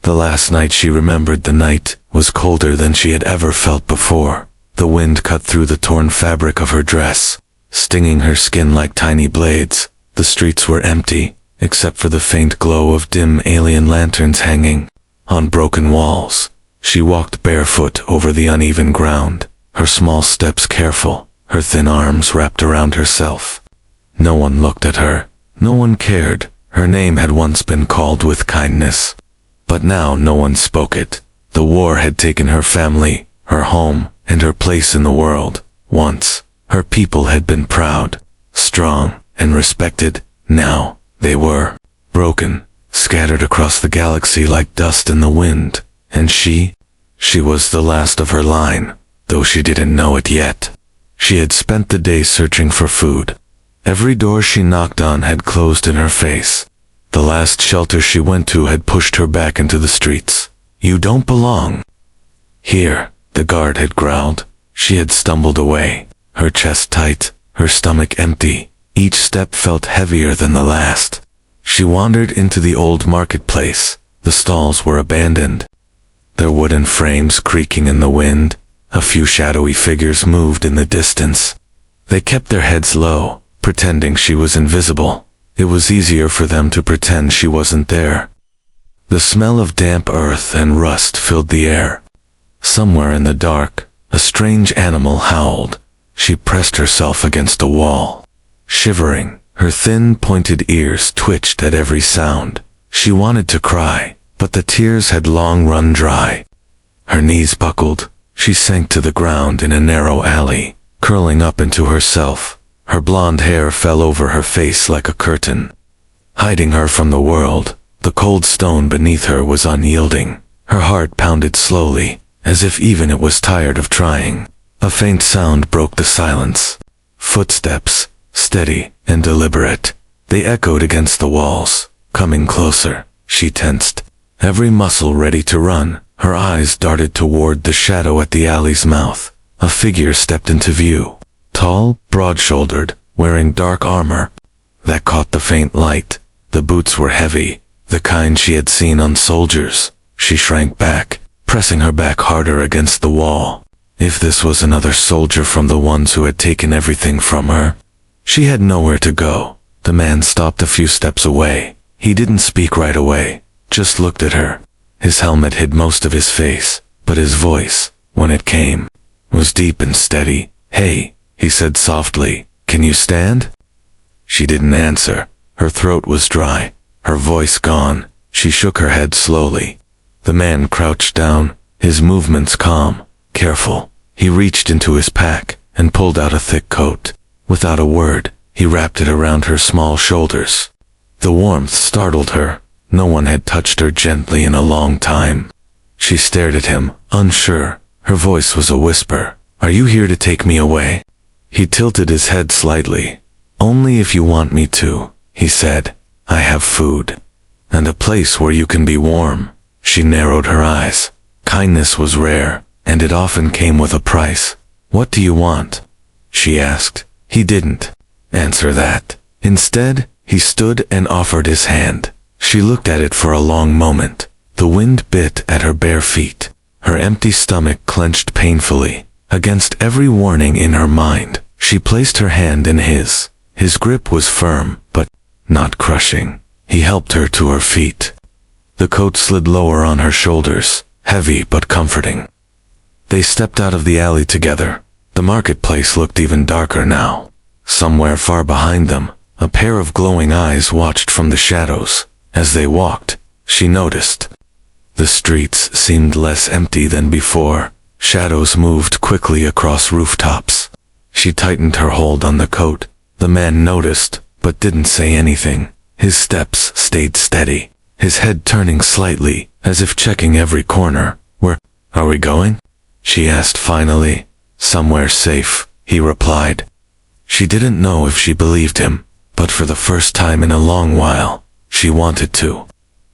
The last night she remembered, the night was colder than she had ever felt before. The wind cut through the torn fabric of her dress, stinging her skin like tiny blades. The streets were empty, except for the faint glow of dim alien lanterns hanging on broken walls. She walked barefoot over the uneven ground, her small steps careful, her thin arms wrapped around herself. No one looked at her. No one cared. Her name had once been called with kindness, but now no one spoke it. The war had taken her family, her home, and her place in the world. Once, her people had been proud, strong, and respected. Now, they were broken, scattered across the galaxy like dust in the wind. And she was the last of her line, though she didn't know it yet. She had spent the day searching for food. Every door she knocked on had closed in her face. The last shelter she went to had pushed her back into the streets. "You don't belong here," the guard had growled. She had stumbled away, her chest tight, her stomach empty. Each step felt heavier than the last. She wandered into the old marketplace. The stalls were abandoned, their wooden frames creaking in the wind. A few shadowy figures moved in the distance. They kept their heads low, pretending she was invisible. It was easier for them to pretend she wasn't there. The smell of damp earth and rust filled the air. Somewhere in the dark, a strange animal howled. She pressed herself against a wall, shivering. Her thin, pointed ears twitched at every sound. She wanted to cry, but the tears had long run dry. Her knees buckled. She sank to the ground in a narrow alley, curling up into herself. Her blonde hair fell over her face like a curtain, hiding her from the world. The cold stone beneath her was unyielding. Her heart pounded slowly, as if even it was tired of trying. A faint sound broke the silence. Footsteps, steady and deliberate. They echoed against the walls, coming closer. She tensed, every muscle ready to run. Her eyes darted toward the shadow at the alley's mouth. A figure stepped into view. Tall, broad-shouldered, wearing dark armor that caught the faint light. The boots were heavy, the kind she had seen on soldiers. She shrank back, pressing her back harder against the wall. If this was another soldier from the ones who had taken everything from her, she had nowhere to go. The man stopped a few steps away. He didn't speak right away, just looked at her. His helmet hid most of his face, but his voice, when it came, was deep and steady. "Hey," he said softly, "can you stand?" She didn't answer. Her throat was dry, her voice gone. She shook her head slowly. The man crouched down, his movements calm, careful. He reached into his pack and pulled out a thick coat. Without a word, he wrapped it around her small shoulders. The warmth startled her. No one had touched her gently in a long time. She stared at him, unsure. Her voice was a whisper. "Are you here to take me away?" He tilted his head slightly. "Only if you want me to," he said. "I have food, and a place where you can be warm." She narrowed her eyes. Kindness was rare, and it often came with a price. "What do you want?" she asked. He didn't answer that. Instead, he stood and offered his hand. She looked at it for a long moment. The wind bit at her bare feet. Her empty stomach clenched painfully. Against every warning in her mind, she placed her hand in his. His grip was firm, but not crushing. He helped her to her feet. The coat slid lower on her shoulders, heavy but comforting. They stepped out of the alley together. The marketplace looked even darker now. Somewhere far behind them, a pair of glowing eyes watched from the shadows. As they walked, she noticed. The streets seemed less empty than before. Shadows moved quickly across rooftops. She tightened her hold on the coat. The man noticed, but didn't say anything. His steps stayed steady, his head turning slightly, as if checking every corner. "Where are we going?" she asked finally. "Somewhere safe," he replied. She didn't know if she believed him, but for the first time in a long while, she wanted to.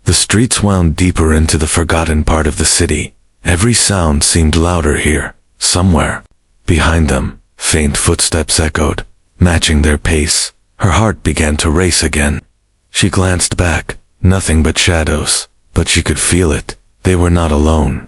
The streets wound deeper into the forgotten part of the city. Every sound seemed louder here. Somewhere behind them, faint footsteps echoed, matching their pace. Her heart began to race again. She glanced back. Nothing but shadows, but she could feel it. They were not alone.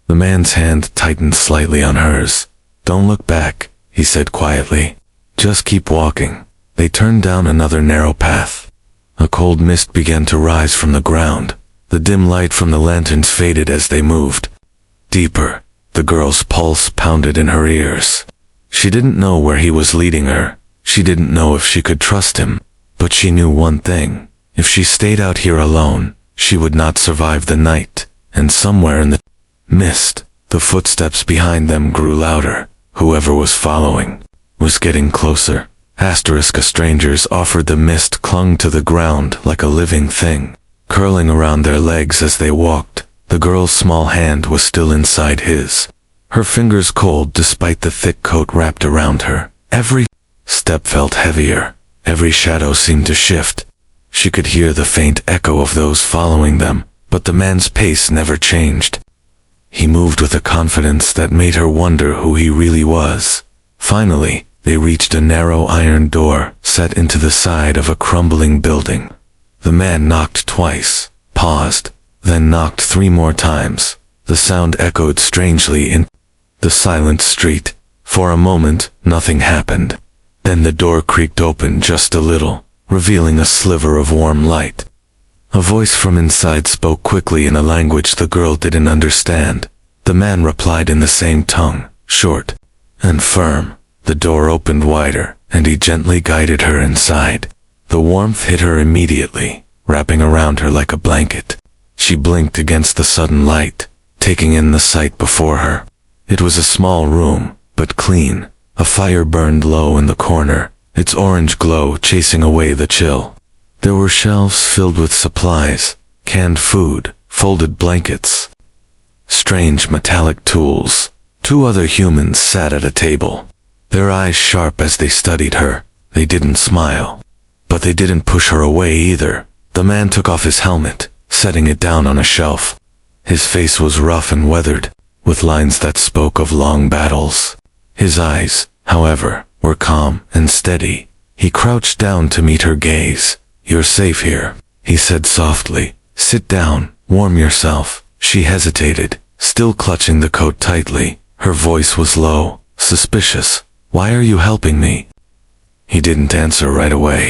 The man's hand tightened slightly on hers. "Don't look back," he said quietly. "Just keep walking." They turned down another narrow path. A cold mist began to rise from the ground. The dim light from the lanterns faded as they moved. Deeper, the girl's pulse pounded in her ears. She didn't know where he was leading her. She didn't know if she could trust him. But she knew one thing. If she stayed out here alone, she would not survive the night. And somewhere in the mist, the footsteps behind them grew louder. Whoever was following was getting closer. Asterisk strangers offered the mist clung to the ground like a living thing, curling around their legs as they walked. The girl's small hand was still inside his, her fingers cold despite the thick coat wrapped around her. Every step felt heavier. Every shadow seemed to shift. She could hear the faint echo of those following them, but the man's pace never changed. He moved with a confidence that made her wonder who he really was. Finally, they reached a narrow iron door set into the side of a crumbling building. The man knocked twice, paused, then knocked 3 more times. The sound echoed strangely in the silent street. For a moment, nothing happened. Then the door creaked open just a little, revealing a sliver of warm light. A voice from inside spoke quickly in a language the girl didn't understand. The man replied in the same tongue, short and firm. The door opened wider, and he gently guided her inside. The warmth hit her immediately, wrapping around her like a blanket. She blinked against the sudden light, taking in the sight before her. It was a small room, but clean. A fire burned low in the corner, its orange glow chasing away the chill. There were shelves filled with supplies, canned food, folded blankets, strange metallic tools. 2 other humans sat at a table, their eyes sharp as they studied her. They didn't smile, but they didn't push her away either. The man took off his helmet, setting it down on a shelf. His face was rough and weathered, with lines that spoke of long battles. His eyes, however, were calm and steady. He crouched down to meet her gaze. "You're safe here," he said softly. "Sit down, warm yourself." She hesitated, still clutching the coat tightly. Her voice was low, suspicious. "Why are you helping me?" He didn't answer right away.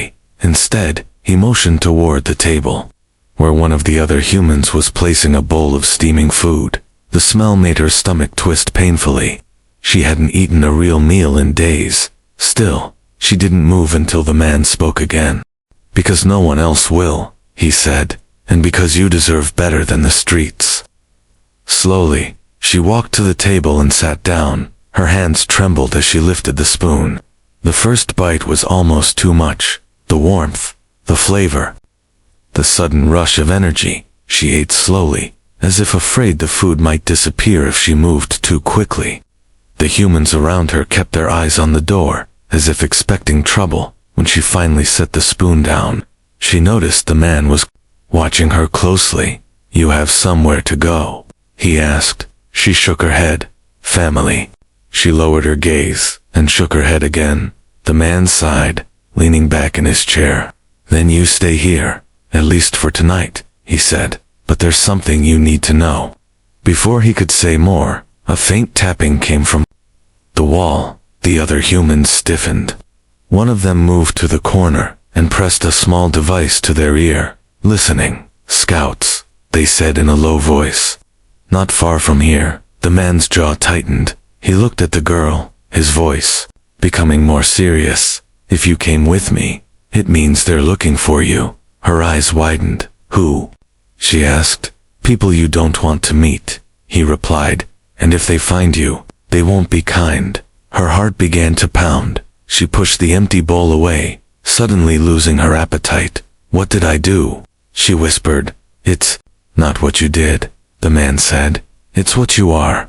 Instead, he motioned toward the table, where one of the other humans was placing a bowl of steaming food. The smell made her stomach twist painfully. She hadn't eaten a real meal in days. Still, she didn't move until the man spoke again. "Because no one else will," he said, "and because you deserve better than the streets." Slowly, she walked to the table and sat down. Her hands trembled as she lifted the spoon. The first bite was almost too much. The warmth, the flavor, the sudden rush of energy. She ate slowly, as if afraid the food might disappear if she moved too quickly. The humans around her kept their eyes on the door, as if expecting trouble. When she finally set the spoon down, she noticed the man was watching her closely. "You have somewhere to go?" he asked. She shook her head. "Family." She lowered her gaze and shook her head again. The man sighed, leaning back in his chair. "Then you stay here, at least for tonight," he said. "But there's something you need to know." Before he could say more, a faint tapping came from the wall. The other humans stiffened. One of them moved to the corner and pressed a small device to their ear. "Listening. Scouts," they said in a low voice. "Not far from here." The man's jaw tightened. He looked at the girl, his voice becoming more serious. "If you came with me, it means they're looking for you." Her eyes widened. "Who?" she asked. "People you don't want to meet," he replied. "And if they find you, they won't be kind." Her heart began to pound. She pushed the empty bowl away, suddenly losing her appetite. "What did I do?" she whispered. "It's not what you did," the man said. "It's what you are."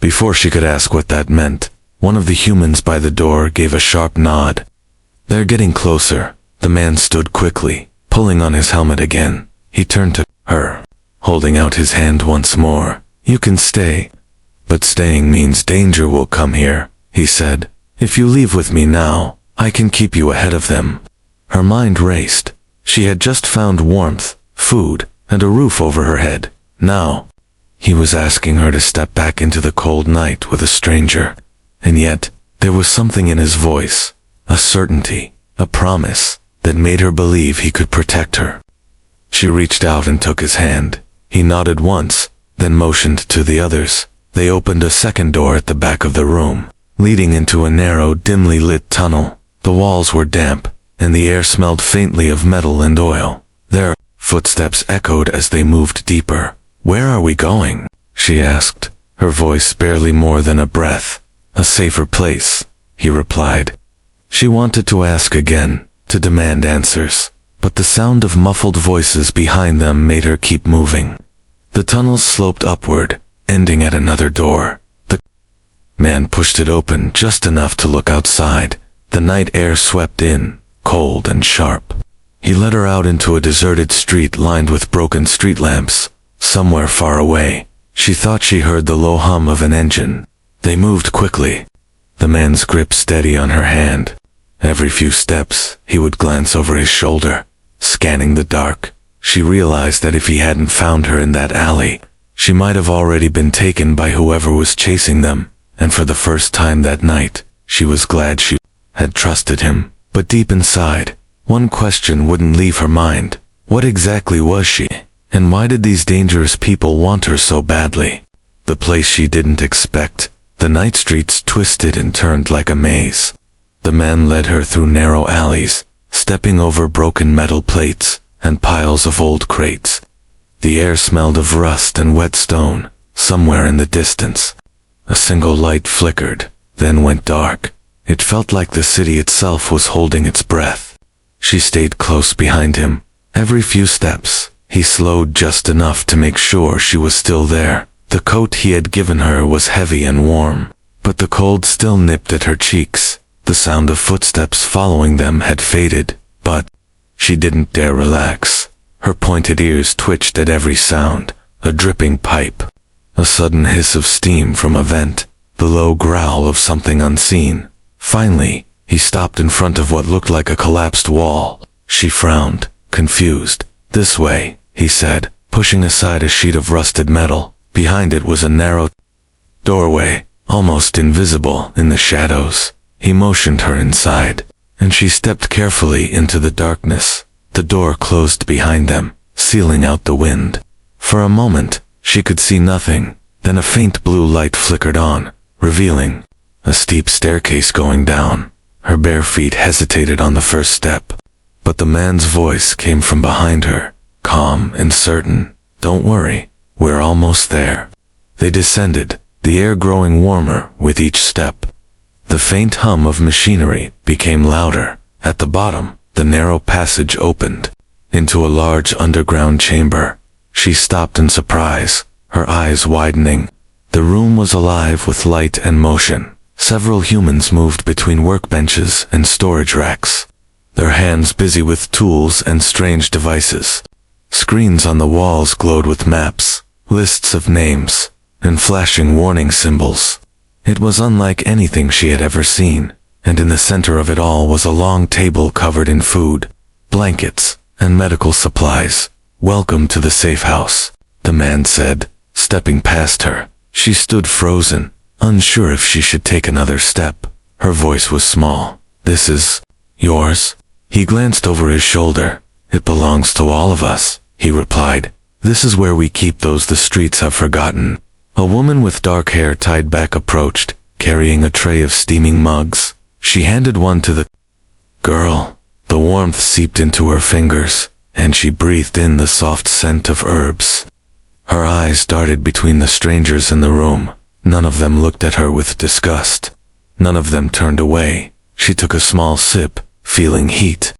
Before she could ask what that meant, one of the humans by the door gave a sharp nod. "They're getting closer." The man stood quickly, pulling on his helmet again. He turned to her, holding out his hand once more. "You can stay, but staying means danger will come here," he said. "If you leave with me now, I can keep you ahead of them." Her mind raced. She had just found warmth, food, and a roof over her head. Now, He was asking her to step back into the cold night with a stranger. And yet, there was something in his voice, a certainty, a promise, that made her believe he could protect her. She reached out and took his hand. He nodded once, then motioned to the others. They opened a second door at the back of the room, leading into a narrow, dimly lit tunnel. The walls were damp, and the air smelled faintly of metal and oil. Their footsteps echoed as they moved deeper. "Where are we going?" she asked, her voice barely more than a breath. "A safer place," he replied. She wanted to ask again, to demand answers, but the sound of muffled voices behind them made her keep moving. The tunnels sloped upward, ending at another door. The man pushed it open just enough to look outside. The night air swept in, cold and sharp. He led her out into a deserted street lined with broken street lamps. Somewhere far away, she thought she heard the low hum of an engine. They moved quickly, the man's grip steady on her hand. Every few steps, he would glance over his shoulder, scanning the dark. She realized that if he hadn't found her in that alley, she might have already been taken by whoever was chasing them, and for the first time that night, she was glad she had trusted him. But deep inside, one question wouldn't leave her mind. What exactly was she? And why did these dangerous people want her so badly? The place she didn't expect. The night streets twisted and turned like a maze. The man led her through narrow alleys, stepping over broken metal plates and piles of old crates. The air smelled of rust and wet stone. Somewhere in the distance, a single light flickered, then went dark. It felt like the city itself was holding its breath. She stayed close behind him. Every few steps, he slowed just enough to make sure she was still there. The coat he had given her was heavy and warm, but the cold still nipped at her cheeks. The sound of footsteps following them had faded, but she didn't dare relax. Her pointed ears twitched at every sound, a dripping pipe, a sudden hiss of steam from a vent, the low growl of something unseen. Finally, he stopped in front of what looked like a collapsed wall. She frowned, confused. "This way," he said, pushing aside a sheet of rusted metal. Behind it was a narrow doorway, almost invisible in the shadows. He motioned her inside, and she stepped carefully into the darkness. The door closed behind them, sealing out the wind. For a moment, she could see nothing. Then a faint blue light flickered on, revealing a steep staircase going down. Her bare feet hesitated on the first step, but the man's voice came from behind her, calm and certain. "Don't worry, we're almost there." They descended, the air growing warmer with each step. The faint hum of machinery became louder. At the bottom, the narrow passage opened into a large underground chamber. She stopped in surprise, her eyes widening. The room was alive with light and motion. Several humans moved between workbenches and storage racks, their hands busy with tools and strange devices. Screens on the walls glowed with maps, lists of names, and flashing warning symbols. It was unlike anything she had ever seen, and in the center of it all was a long table covered in food, blankets, and medical supplies. "Welcome to the safe house," the man said, stepping past her. She stood frozen, unsure if she should take another step. Her voice was small. "This is yours?" He glanced over his shoulder. "It belongs to all of us," he replied. "This is where we keep those the streets have forgotten." A woman with dark hair tied back approached, carrying a tray of steaming mugs. She handed one to the girl. The warmth seeped into her fingers, and she breathed in the soft scent of herbs. Her eyes darted between the strangers in the room. None of them looked at her with disgust. None of them turned away. She took a small sip, feeling heat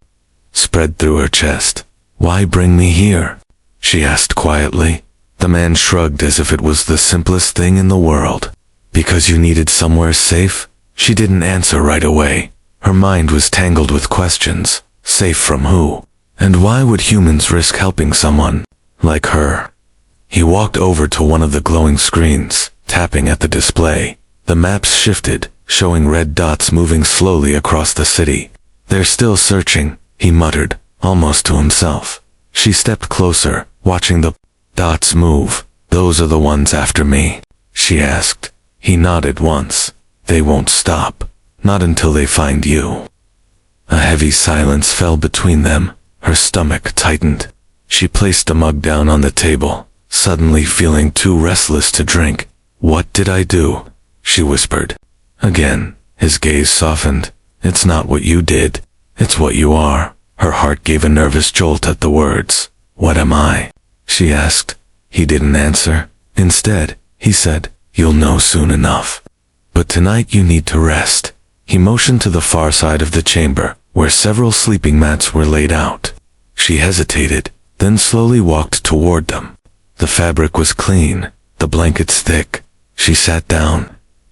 spread through her chest. "Why bring me here?" she asked quietly. The man shrugged as if it was the simplest thing in the world. "Because you needed somewhere safe?" She didn't answer right away. Her mind was tangled with questions. Safe from who? And why would humans risk helping someone like her? He walked over to one of the glowing screens, tapping at the display. The maps shifted, showing red dots moving slowly across the city. "They're still searching," he muttered, almost to himself. She stepped closer, watching the dots move. "Those are the ones after me?" she asked. He nodded once. "They won't stop. Not until they find you." A heavy silence fell between them. Her stomach tightened. She placed a mug down on the table, suddenly feeling too restless to drink. "What did I do?" she whispered. Again, his gaze softened. "It's not what you did. It's what you are." Her heart gave a nervous jolt at the words. "What am I?" she asked. He didn't answer. Instead, he said, "You'll know soon enough. But tonight you need to rest." He motioned to the far side of the chamber, where several sleeping mats were laid out. She hesitated, then slowly walked toward them. The fabric was clean, the blankets thick. She sat down,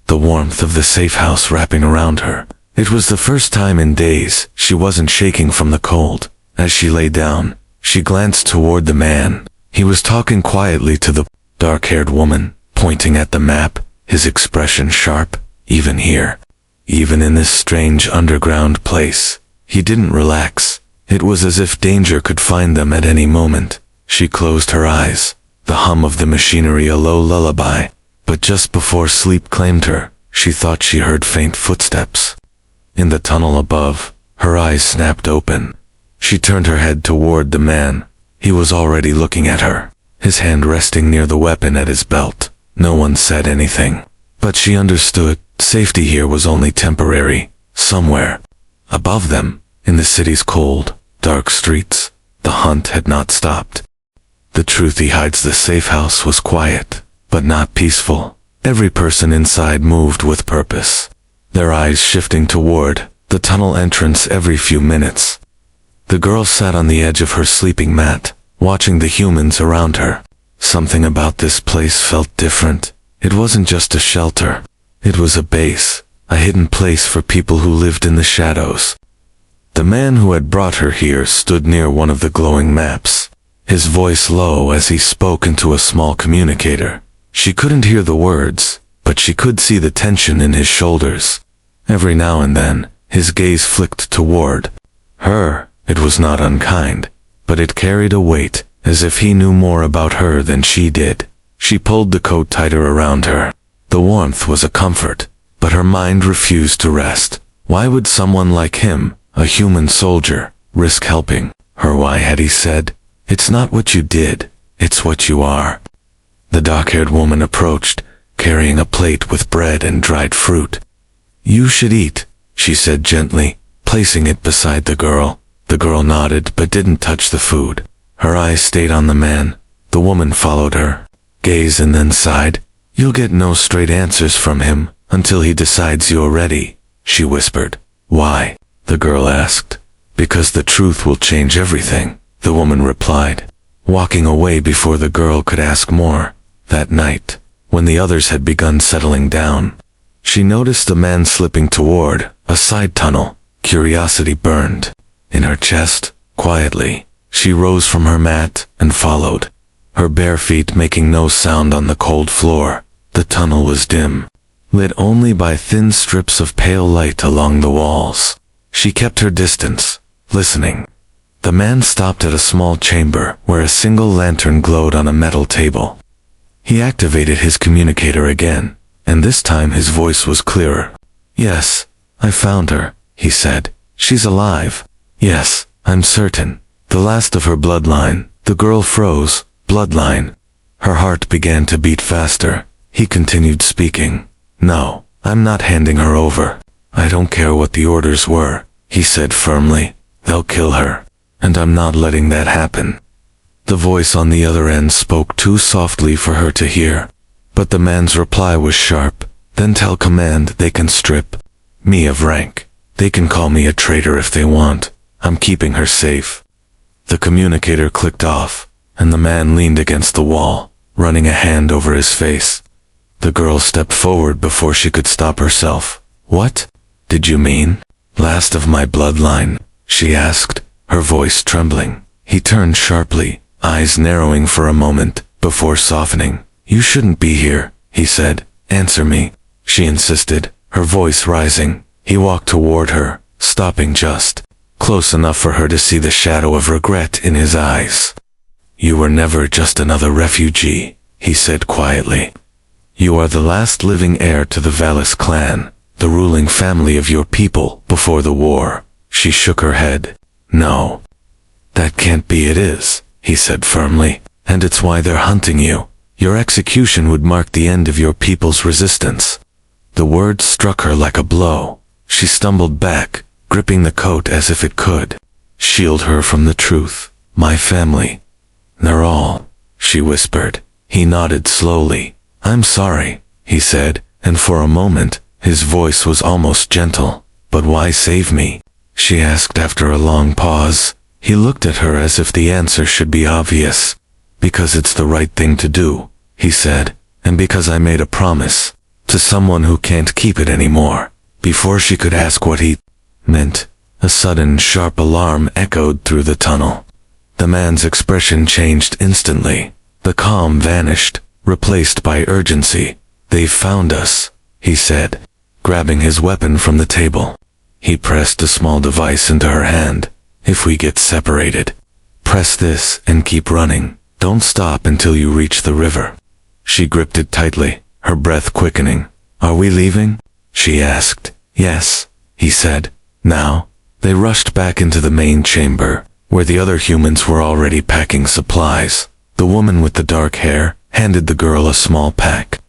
the warmth of the safe house wrapping around her. It was the first time in days she wasn't shaking from the cold. As she lay down, she glanced toward the man. He was talking quietly to the dark-haired woman, pointing at the map, his expression sharp. Even here, even in this strange underground place, he didn't relax. It was as if danger could find them at any moment. She closed her eyes, the hum of the machinery a low lullaby. But just before sleep claimed her, she thought she heard faint footsteps. In the tunnel above, her eyes snapped open. She turned her head toward the man. He was already looking at her, his hand resting near the weapon at his belt. No one said anything, but she understood safety here was only temporary. Somewhere above them, in the city's cold, dark streets, the hunt had not stopped. The truth he hides the safe house was quiet, but not peaceful. Every person inside moved with purpose, their eyes shifting toward the tunnel entrance every few minutes. The girl sat on the edge of her sleeping mat, watching the humans around her. Something about this place felt different. It wasn't just a shelter. It was a base, a hidden place for people who lived in the shadows. The man who had brought her here stood near one of the glowing maps, his voice low as he spoke into a small communicator. She couldn't hear the words, but she could see the tension in his shoulders. Every now and then, his gaze flicked toward her. It was not unkind, but it carried a weight, as if he knew more about her than she did. She pulled the coat tighter around her. The warmth was a comfort, but her mind refused to rest. Why would someone like him, a human soldier, risk helping her? Why had he said, "It's not what you did, it's what you are"? The dark-haired woman approached, carrying a plate with bread and dried fruit. "You should eat," she said gently, placing it beside the girl. The girl nodded but didn't touch the food. Her eyes stayed on the man. The woman followed her gaze and then sighed. "You'll get no straight answers from him until he decides you're ready," she whispered. "Why?" the girl asked. "Because the truth will change everything," the woman replied, walking away before the girl could ask more. That night, when the others had begun settling down, she noticed a man slipping toward a side tunnel. Curiosity burned in her chest. Quietly, she rose from her mat and followed, her bare feet making no sound on the cold floor. The tunnel was dim, lit only by thin strips of pale light along the walls. She kept her distance, listening. The man stopped at a small chamber where a single lantern glowed on a metal table. He activated his communicator again, and this time his voice was clearer. "Yes, I found her," he said. "She's alive." "Yes, I'm certain. The last of her bloodline." The girl froze. Bloodline. Her heart began to beat faster. He continued speaking. "No, I'm not handing her over. I don't care what the orders were," he said firmly. "They'll kill her, and I'm not letting that happen." The voice on the other end spoke too softly for her to hear, but the man's reply was sharp. "Then tell command they can strip me of rank. They can call me a traitor if they want. I'm keeping her safe." The communicator clicked off, and the man leaned against the wall, running a hand over his face. The girl stepped forward before she could stop herself. "What did you mean? Last of my bloodline?" she asked, her voice trembling. He turned sharply, eyes narrowing for a moment, before softening. "You shouldn't be here," he said. "Answer me," she insisted, her voice rising. He walked toward her, stopping just close enough for her to see the shadow of regret in his eyes. "You were never just another refugee," he said quietly. You are the last living heir to the Valis clan, the ruling family of your people before the war. She shook her head. No. That can't be. It is, he said firmly, and it's why they're hunting you. Your execution would mark the end of your people's resistance. The words struck her like a blow. She stumbled back, gripping the coat as if it could shield her from the truth. My family. They're all, she whispered. He nodded slowly. I'm sorry, he said, and for a moment, his voice was almost gentle. But why save me? She asked after a long pause. He looked at her as if the answer should be obvious. Because it's the right thing to do, he said, and because I made a promise to someone who can't keep it anymore. Before she could ask what he meant, a sudden sharp alarm echoed through the tunnel. The man's expression changed instantly. The calm vanished, replaced by urgency. They've found us, he said, grabbing his weapon from the table. He pressed a small device into her hand. If we get separated, press this and keep running. Don't stop until you reach the river. She gripped it tightly, her breath quickening. Are we leaving? She asked. Yes, he said. Now, they rushed back into the main chamber, where the other humans were already packing supplies. The woman with the dark hair handed the girl a small pack.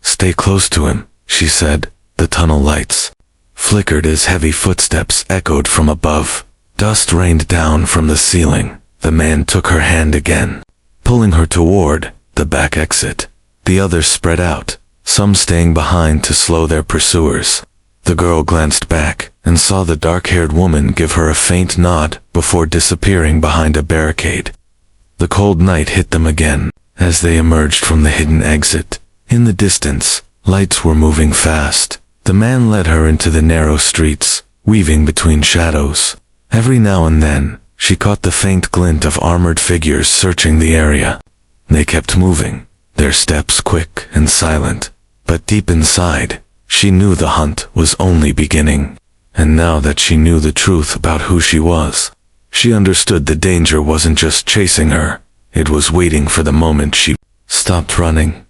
Stay close to him, she said. The tunnel lights flickered as heavy footsteps echoed from above. Dust rained down from the ceiling. The man took her hand again, pulling her toward the back exit. The others spread out, some staying behind to slow their pursuers. The girl glanced back and saw the dark-haired woman give her a faint nod before disappearing behind a barricade. The cold night hit them again as they emerged from the hidden exit. In the distance, lights were moving fast. The man led her into the narrow streets, weaving between shadows. Every now and then, she caught the faint glint of armored figures searching the area. They kept moving, their steps quick and silent. But deep inside, she knew the hunt was only beginning. And now that she knew the truth about who she was, she understood the danger wasn't just chasing her. It was waiting for the moment she stopped running.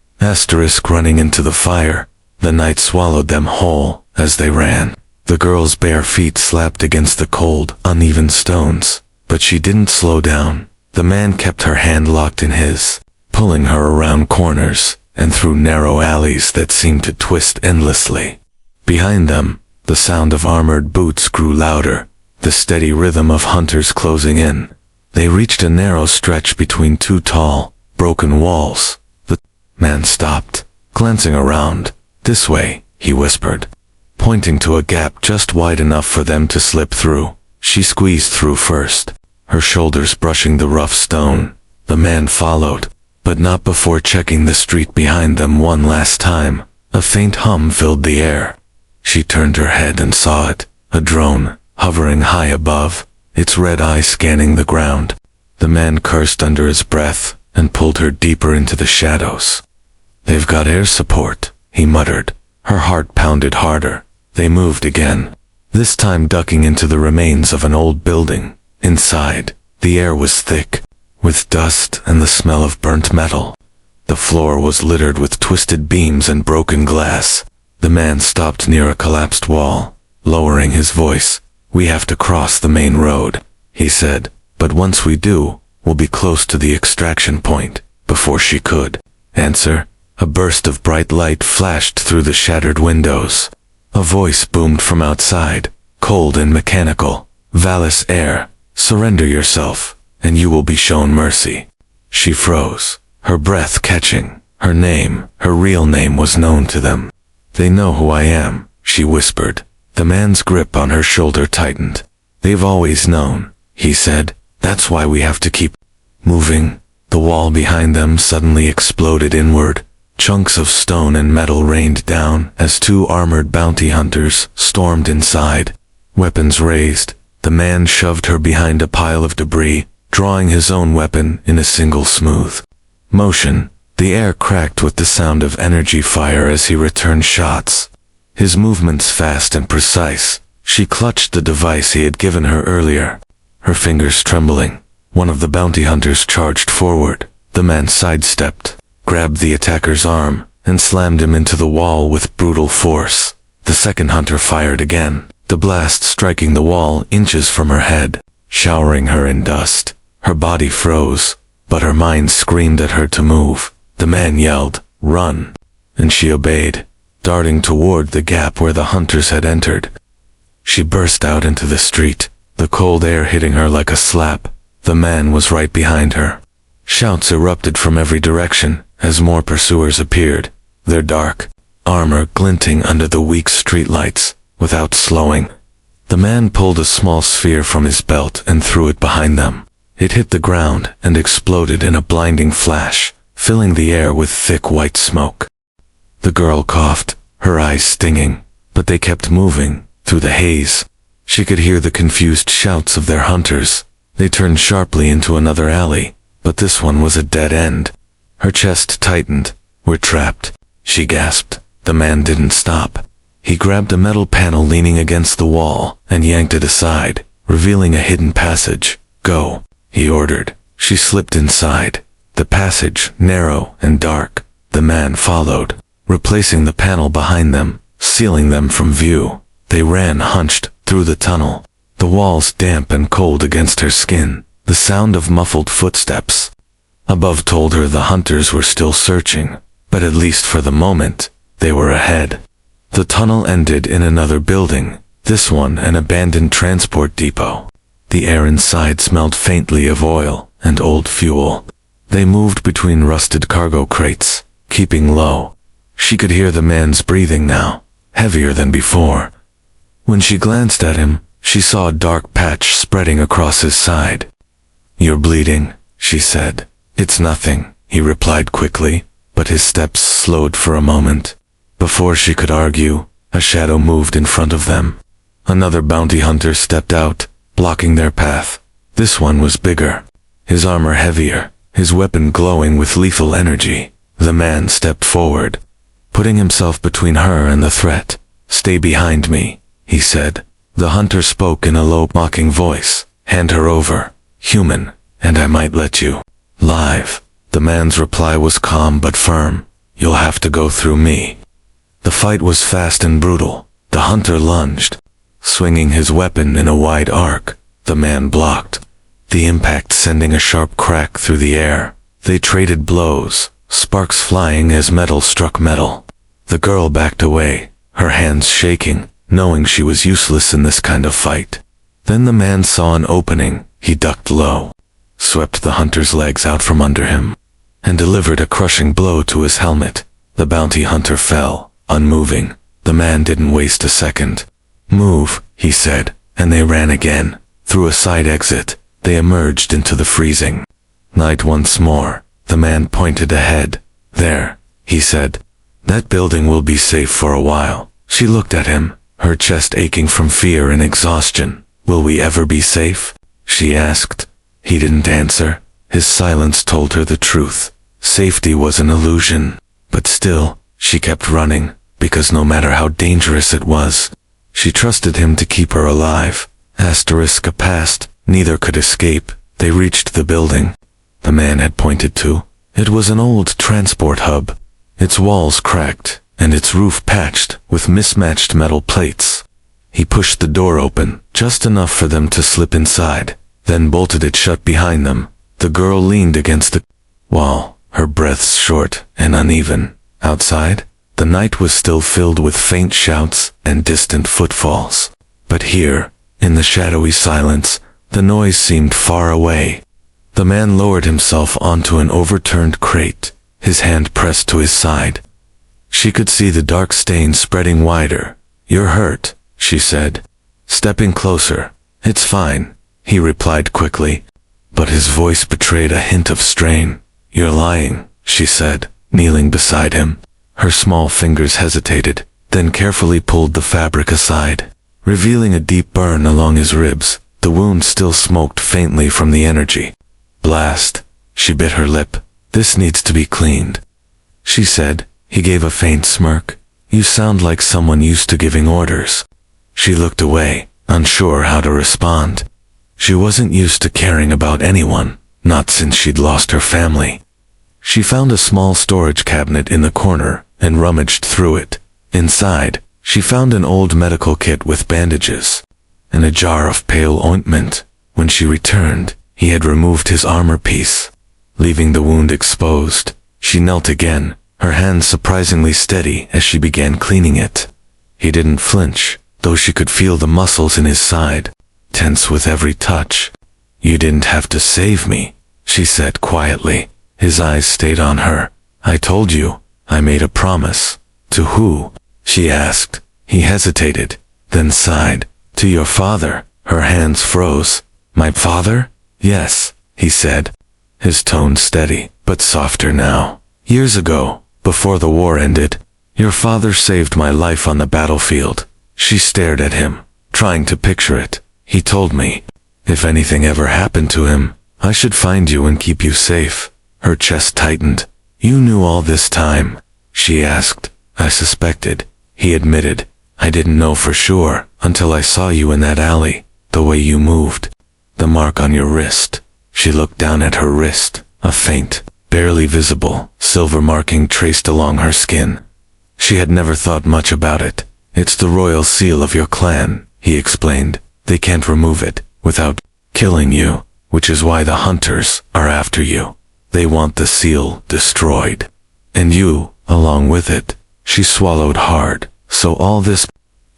Running into the fire. The night swallowed them whole as they ran. The girl's bare feet slapped against the cold, uneven stones. But she didn't slow down. The man kept her hand locked in his, pulling her around corners and through narrow alleys that seemed to twist endlessly. Behind them, the sound of armored boots grew louder, the steady rhythm of hunters closing in. They reached a narrow stretch between two tall, broken walls. The man stopped, glancing around. This way, he whispered, pointing to a gap just wide enough for them to slip through. She squeezed through first, her shoulders brushing the rough stone. The man followed, but not before checking the street behind them one last time. A faint hum filled the air. She turned her head and saw it, a drone, hovering high above, its red eye scanning the ground. The man cursed under his breath and pulled her deeper into the shadows. They've got air support, he muttered. Her heart pounded harder. They moved again, this time ducking into the remains of an old building. Inside, the air was thick, with dust and the smell of burnt metal. The floor was littered with twisted beams and broken glass. The man stopped near a collapsed wall, lowering his voice. We have to cross the main road, he said, but once we do, we'll be close to the extraction point. Before she could answer, a burst of bright light flashed through the shattered windows. A voice boomed from outside, cold and mechanical. Valis heir, surrender yourself, and you will be shown mercy. She froze, her breath catching. Her name, her real name, was known to them. They know who I am, she whispered. The man's grip on her shoulder tightened. They've always known, he said. That's why we have to keep moving. The wall behind them suddenly exploded inward. Chunks of stone and metal rained down as two armored bounty hunters stormed inside. Weapons raised, the man shoved her behind a pile of debris, drawing his own weapon in a single smooth motion. The air cracked with the sound of energy fire as he returned shots. His movements fast and precise. She clutched the device he had given her earlier, her fingers trembling. One of the bounty hunters charged forward. The man sidestepped, grabbed the attacker's arm, and slammed him into the wall with brutal force. The second hunter fired again, the blast striking the wall inches from her head, showering her in dust. Her body froze, but her mind screamed at her to move. The man yelled, "Run!" and she obeyed, darting toward the gap where the hunters had entered. She burst out into the street, the cold air hitting her like a slap. The man was right behind her. Shouts erupted from every direction as more pursuers appeared, their dark armor glinting under the weak streetlights. Without slowing, the man pulled a small sphere from his belt and threw it behind them. It hit the ground and exploded in a blinding flash, filling the air with thick white smoke. The girl coughed, her eyes stinging, but they kept moving through the haze. She could hear the confused shouts of their hunters. They turned sharply into another alley, but this one was a dead end. Her chest tightened. "We're trapped," she gasped. The man didn't stop. He grabbed a metal panel leaning against the wall and yanked it aside, revealing a hidden passage. "Go," he ordered. She slipped inside. The passage, narrow and dark. The man followed, replacing the panel behind them, sealing them from view. They ran hunched through the tunnel, the walls damp and cold against her skin. The sound of muffled footsteps above told her the hunters were still searching, but at least for the moment, they were ahead. The tunnel ended in another building, this one an abandoned transport depot. The air inside smelled faintly of oil and old fuel. They moved between rusted cargo crates, keeping low. She could hear the man's breathing now, heavier than before. When she glanced at him, she saw a dark patch spreading across his side. "You're bleeding," she said. "It's nothing," he replied quickly, but his steps slowed for a moment. Before she could argue, a shadow moved in front of them. Another bounty hunter stepped out, blocking their path. This one was bigger, his armor heavier, his weapon glowing with lethal energy. The man stepped forward, putting himself between her and the threat. "Stay behind me," he said. The hunter spoke in a low, mocking voice. "Hand her over, human, and I might let you live." The man's reply was calm but firm. "You'll have to go through me." The fight was fast and brutal. The hunter lunged, swinging his weapon in a wide arc. The man blocked, the impact sending a sharp crack through the air. They traded blows, sparks flying as metal struck metal. The girl backed away, her hands shaking, knowing she was useless in this kind of fight. Then the man saw an opening. He ducked low, swept the hunter's legs out from under him, and delivered a crushing blow to his helmet. The bounty hunter fell, unmoving. The man didn't waste a second. "Move," he said, and they ran again. Through a side exit, they emerged into the freezing night once more. The man pointed ahead. "There," he said. "That building will be safe for a while." She looked at him, her chest aching from fear and exhaustion. "Will we ever be safe?" she asked. He didn't answer. His silence told her the truth. Safety was an illusion. But still, she kept running, because no matter how dangerous it was, she trusted him to keep her alive. Asterisk past, neither could escape. They reached the building the man had pointed to. It was an old transport hub, its walls cracked, and its roof patched with mismatched metal plates. He pushed the door open, just enough for them to slip inside, then bolted it shut behind them. The girl leaned against the wall, her breaths short and uneven. Outside, the night was still filled with faint shouts and distant footfalls. But here, in the shadowy silence, the noise seemed far away. The man lowered himself onto an overturned crate, his hand pressed to his side. She could see the dark stain spreading wider. "You're hurt," she said, stepping closer. "It's fine," he replied quickly, but his voice betrayed a hint of strain. "You're lying," she said, kneeling beside him. Her small fingers hesitated, then carefully pulled the fabric aside, revealing a deep burn along his ribs. The wound still smoked faintly from the energy. "Blast." She bit her lip. "This needs to be cleaned," she said. He gave a faint smirk. "You sound like someone used to giving orders." She looked away, unsure how to respond. She wasn't used to caring about anyone, not since she'd lost her family. She found a small storage cabinet in the corner and rummaged through it. Inside, she found an old medical kit with bandages and a jar of pale ointment. When she returned, he had removed his armor piece, leaving the wound exposed. She knelt again, her hands surprisingly steady as she began cleaning it. He didn't flinch, though she could feel the muscles in his side tense with every touch. "You didn't have to save me," she said quietly. His eyes stayed on her. "I told you, I made a promise." "To who?" she asked. He hesitated, then sighed. "To your father." Her hands froze. "My father?" "Yes," he said, his tone steady, but softer now. "Years ago, before the war ended, your father saved my life on the battlefield." She stared at him, trying to picture it. "He told me, if anything ever happened to him, I should find you and keep you safe." Her chest tightened. "You knew all this time?" she asked. "I suspected," he admitted. "I didn't know for sure until I saw you in that alley, the way you moved. The mark on your wrist." She looked down at her wrist, a faint, barely visible, silver marking traced along her skin. She had never thought much about it. "It's the royal seal of your clan," he explained. "They can't remove it without killing you, which is why the hunters are after you. They want the seal destroyed. And you, along with it." She swallowed hard. "So all this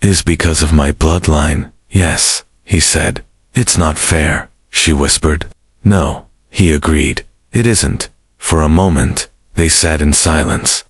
is because of my bloodline?" "Yes," he said. "It's not fair," she whispered. "No," he agreed. "It isn't." For a moment, they sat in silence.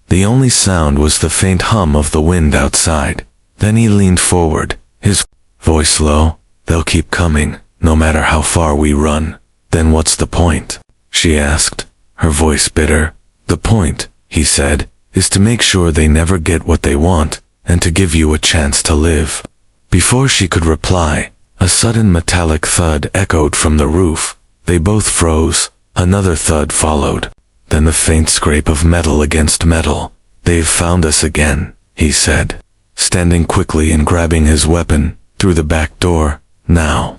The only sound was the faint hum of the wind outside. Then he leaned forward, his voice low. "They'll keep coming, no matter how far we run." "Then what's the point?" she asked, her voice bitter. "The point," he said, "is to make sure they never get what they want, and to give you a chance to live." Before she could reply, a sudden metallic thud echoed from the roof. They both froze. Another thud followed. Then the faint scrape of metal against metal. "They've found us again," he said, standing quickly and grabbing his weapon, "through the back door, now."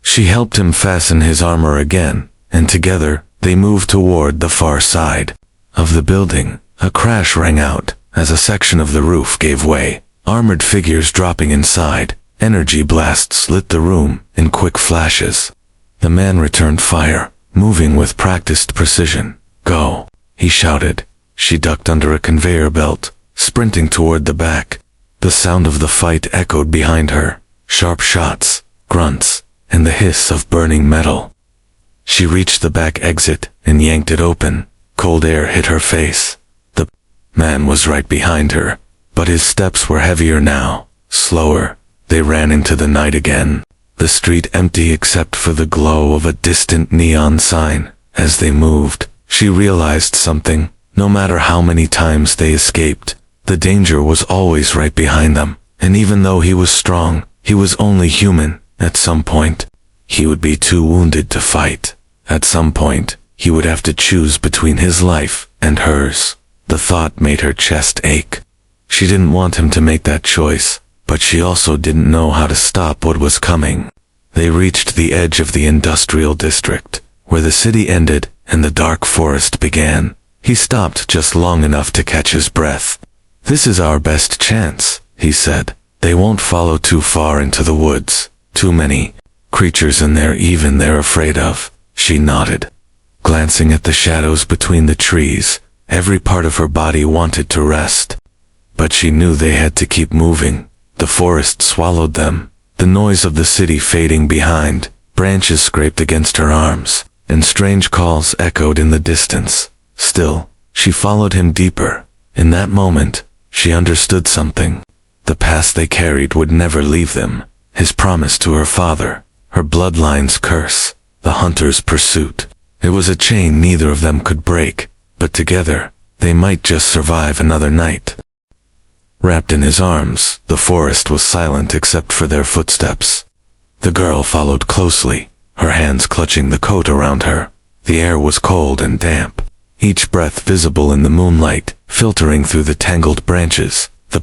She helped him fasten his armor again, and together, they moved toward the far side of the building. A crash rang out as a section of the roof gave way, armored figures dropping inside. Energy blasts lit the room in quick flashes. The man returned fire, moving with practiced precision. "Go," he shouted. She ducked under a conveyor belt, sprinting toward the back. The sound of the fight echoed behind her, sharp shots, grunts, and the hiss of burning metal. She reached the back exit and yanked it open. Cold air hit her face. The man was right behind her, but his steps were heavier now, slower. They ran into the night again, the street empty except for the glow of a distant neon sign. As they moved, she realized something. No matter how many times they escaped, the danger was always right behind them. And even though he was strong, he was only human. At some point, he would be too wounded to fight. At some point, he would have to choose between his life and hers. The thought made her chest ache. She didn't want him to make that choice, but she also didn't know how to stop what was coming. They reached the edge of the industrial district, where the city ended and the dark forest began. He stopped just long enough to catch his breath. "This is our best chance," he said. "They won't follow too far into the woods. Too many creatures in there even they're afraid of." She nodded, glancing at the shadows between the trees. Every part of her body wanted to rest, but she knew they had to keep moving. The forest swallowed them, the noise of the city fading behind. Branches scraped against her arms, and strange calls echoed in the distance. Still, she followed him deeper. In that moment, she understood something. The past they carried would never leave them. His promise to her father, her bloodline's curse, the hunter's pursuit. It was a chain neither of them could break, but together, they might just survive another night. Wrapped in his arms, the forest was silent except for their footsteps. The girl followed closely, her hands clutching the coat around her. The air was cold and damp, each breath visible in the moonlight, filtering through the tangled branches. The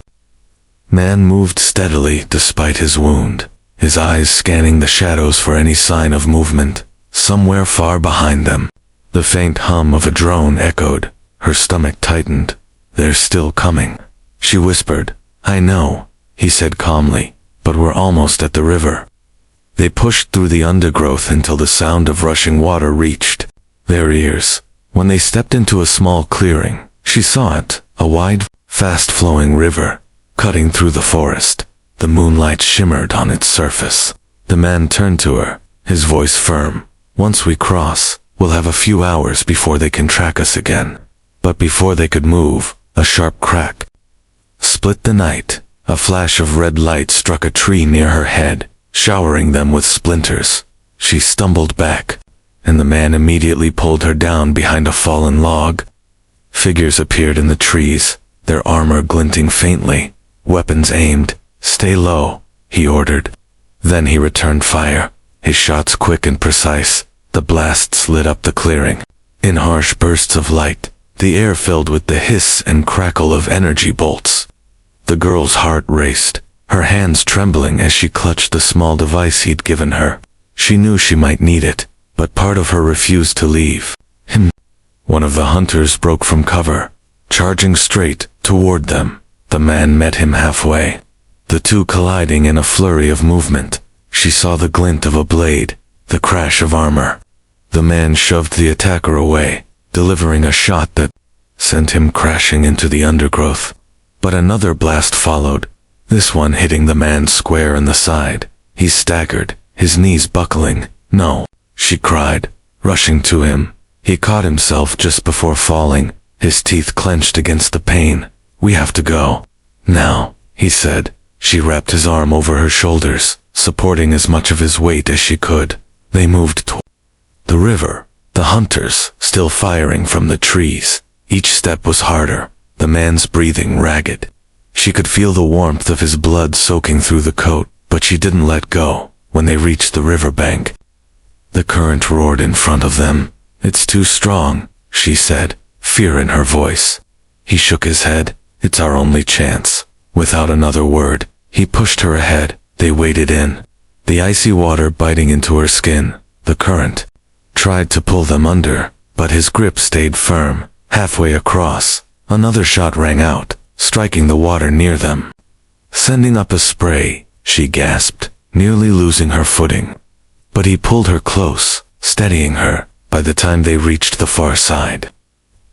man moved steadily despite his wound, his eyes scanning the shadows for any sign of movement. Somewhere far behind them, The faint hum of a drone echoed. Her stomach tightened. "They're still coming," she whispered. "I know," he said calmly, "but we're almost at the river." They pushed through the undergrowth until the sound of rushing water reached their ears. When they stepped into a small clearing, she saw it, a wide, fast-flowing river, cutting through the forest. The moonlight shimmered on its surface. The man turned to her, his voice firm. "Once we cross, we'll have a few hours before they can track us again." But before they could move, a sharp crack split the night. A flash of red light struck a tree near her head, showering them with splinters. She stumbled back, and the man immediately pulled her down behind a fallen log. Figures appeared in the trees, their armor glinting faintly, weapons aimed. "Stay low," he ordered. Then he returned fire, his shots quick and precise. The blasts lit up the clearing. In harsh bursts of light, the air filled with the hiss and crackle of energy bolts. The girl's heart raced, her hands trembling as she clutched the small device he'd given her. She knew she might need it, but part of her refused to leave him. One of the hunters broke from cover, charging straight toward them. The man met him halfway, the two colliding in a flurry of movement. She saw the glint of a blade, the crash of armor. The man shoved the attacker away, delivering a shot that sent him crashing into the undergrowth. But another blast followed, this one hitting the man square in the side. He staggered, his knees buckling. "No," she cried, rushing to him. He caught himself just before falling, his teeth clenched against the pain. "We have to go now," he said. She wrapped his arm over her shoulders, supporting as much of his weight as she could. They moved toward the river, the hunters still firing from the trees. Each step was harder, the man's breathing ragged. She could feel the warmth of his blood soaking through the coat, but she didn't let go. When they reached the riverbank, the current roared in front of them. "It's too strong," she said, fear in her voice. He shook his head. "It's our only chance." Without another word, he pushed her ahead. They waded in, the icy water biting into her skin. The current tried to pull them under, but his grip stayed firm. Halfway across, another shot rang out, striking the water near them, sending up a spray. She gasped, nearly losing her footing. But he pulled her close, steadying her. By the time they reached the far side,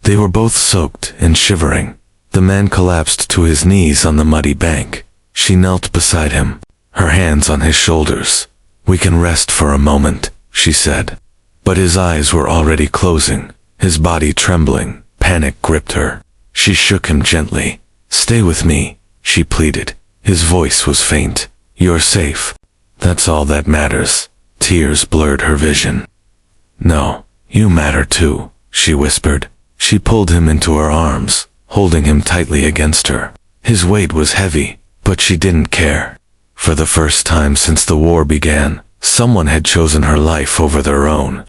they were both soaked and shivering. The man collapsed to his knees on the muddy bank. She knelt beside him, her hands on his shoulders. "We can rest for a moment," she said. But his eyes were already closing, his body trembling. Panic gripped her. She shook him gently. "Stay with me," she pleaded. His voice was faint. "You're safe. That's all that matters." Tears blurred her vision. "No, you matter too," she whispered. She pulled him into her arms, holding him tightly against her. His weight was heavy, but she didn't care. For the first time since the war began, someone had chosen her life over their own.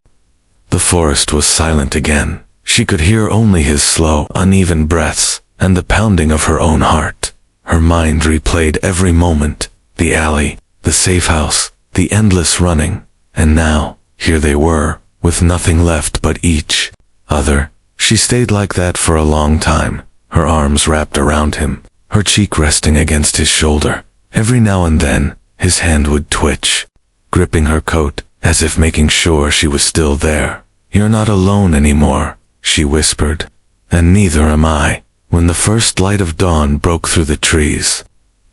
The forest was silent again. She could hear only his slow, uneven breaths, and the pounding of her own heart. Her mind replayed every moment, the alley, the safe house, the endless running, and now, here they were, with nothing left but each other. She stayed like that for a long time, her arms wrapped around him, her cheek resting against his shoulder. Every now and then, his hand would twitch, gripping her coat, as if making sure she was still there. "You're not alone anymore," she whispered. "And neither am I." When the first light of dawn broke through the trees,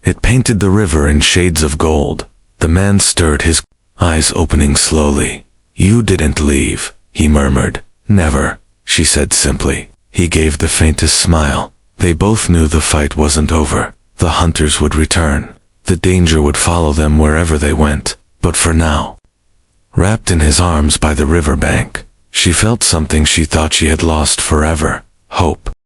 it painted the river in shades of gold. The man stirred, his eyes opening slowly. "You didn't leave," he murmured. "Never," she said simply. He gave the faintest smile. They both knew the fight wasn't over. The hunters would return. The danger would follow them wherever they went. But for now, wrapped in his arms by the riverbank, she felt something she thought she had lost forever: hope.